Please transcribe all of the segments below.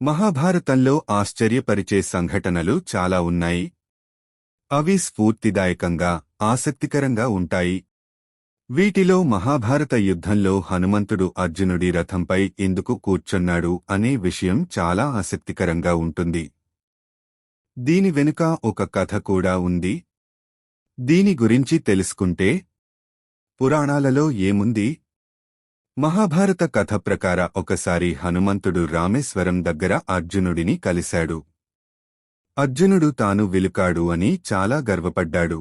మహాభారతంలో ఆశ్చర్యపరిచే సంఘటనలు చాలా ఉన్నాయి. అవి స్ఫూర్తిదాయకంగా, ఆసక్తికరంగా ఉంటాయి. వీటిలో మహాభారత యుద్ధంలో హనుమంతుడు అర్జునుడి రథంపై ఎందుకు కూర్చున్నాడు అనే విషయం చాలా ఆసక్తికరంగా ఉంటుంది. దీని వెనుక ఒక కథ కూడా ఉంది. దీని గురించి తెలుసుకుంటే పురాణాలలో ఏముంది? మహాభారత కథ ప్రకార ఒకసారి హనుమంతుడు రామేశ్వరం దగ్గర అర్జునుడిని కలిశాడు. అర్జునుడు తాను విలుకాడు అని చాలా గర్వపడ్డాడు.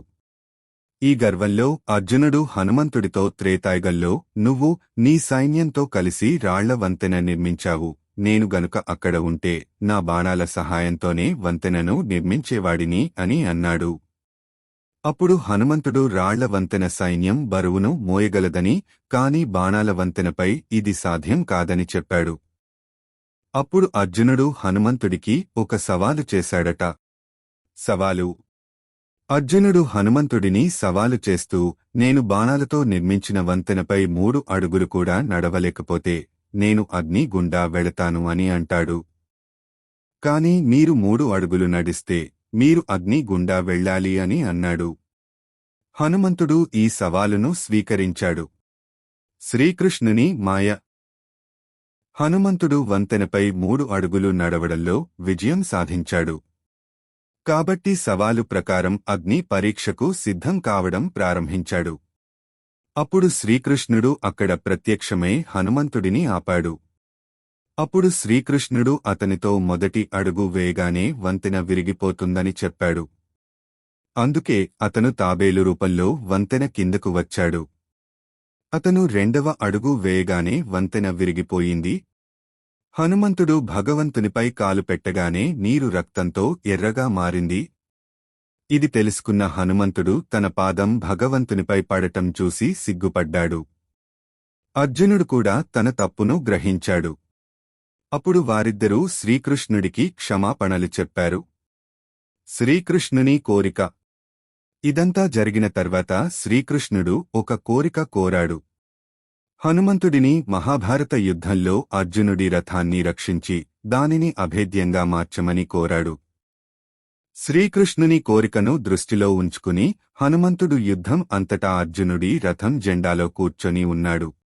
ఈ గర్వంలో అర్జునుడు హనుమంతుడితో త్రేతాయుగంలో నువ్వు నీ సైన్యంతో కలిసి రాళ్ల వంతెన నిర్మించావు, నేను గనుక అక్కడ ఉంటే నా బాణాల సహాయంతోనే వంతెనను నిర్మించేవాడిని అని అన్నాడు. అప్పుడు హనుమంతుడు రాళ్ల వంతెన సైన్యం బరువును మోయగలదని, కాని బాణాల వంతెనపై ఇది సాధ్యం కాదని చెప్పాడు. అప్పుడు అర్జునుడు హనుమంతుడికి ఒక సవాలు చేశాడట. సవాలు. అర్జునుడు హనుమంతుడిని సవాలు చేస్తూ, నేను బాణాలతో నిర్మించిన వంతెనపై 3 అడుగులు కూడా నడవలేకపోతే నేను అగ్ని గుండా వెళతాను అని అంటాడు. కాని మీరు 3 అడుగులు నడిస్తే మీరు అగ్ని గుండా వెళ్ళాలి అని అన్నాడు. హనుమంతుడు ఈ సవాలును స్వీకరించాడు. శ్రీకృష్ణుని మాయ. హనుమంతుడు వంతెనపై 3 అడుగులు నడవడంలో విజయం సాధించాడు. కాబట్టి సవాలు ప్రకారం అగ్ని పరీక్షకు సిద్ధం కావడం ప్రారంభించాడు. అప్పుడు శ్రీకృష్ణుడు అక్కడ ప్రత్యక్షమై హనుమంతుడిని ఆపాడు. అప్పుడు శ్రీకృష్ణుడు అతనితో మొదటి అడుగు వేయగానే వంతెన విరిగిపోతుందని చెప్పాడు. అందుకే అతను తాబేలు రూపంలో వంతెన కిందకు వచ్చాడు. అతను 2వ అడుగు వేయగానే వంతెన విరిగిపోయింది. హనుమంతుడు భగవంతునిపై కాలు పెట్టగానే నీరు రక్తంతో ఎర్రగా మారింది. ఇది తెలుసుకున్న హనుమంతుడు తన పాదం భగవంతునిపై పడటం చూసి సిగ్గుపడ్డాడు. అర్జునుడు కూడా తన తప్పును గ్రహించాడు. అప్పుడు వారిద్దరూ శ్రీకృష్ణుడికి క్షమాపణలు చెప్పారు. శ్రీకృష్ణుని కోరిక. ఇదంతా జరిగిన తర్వాత శ్రీకృష్ణుడు ఒక కోరిక కోరాడు. హనుమంతుడిని మహాభారత యుద్ధంలో అర్జునుడి రథాన్ని రక్షించి దానిని అభేద్యంగా మార్చమని కోరాడు. శ్రీకృష్ణుని కోరికను దృష్టిలో ఉంచుకుని హనుమంతుడు యుద్ధం అంతటా అర్జునుడి రథం జెండాలో కూర్చొని ఉన్నాడు.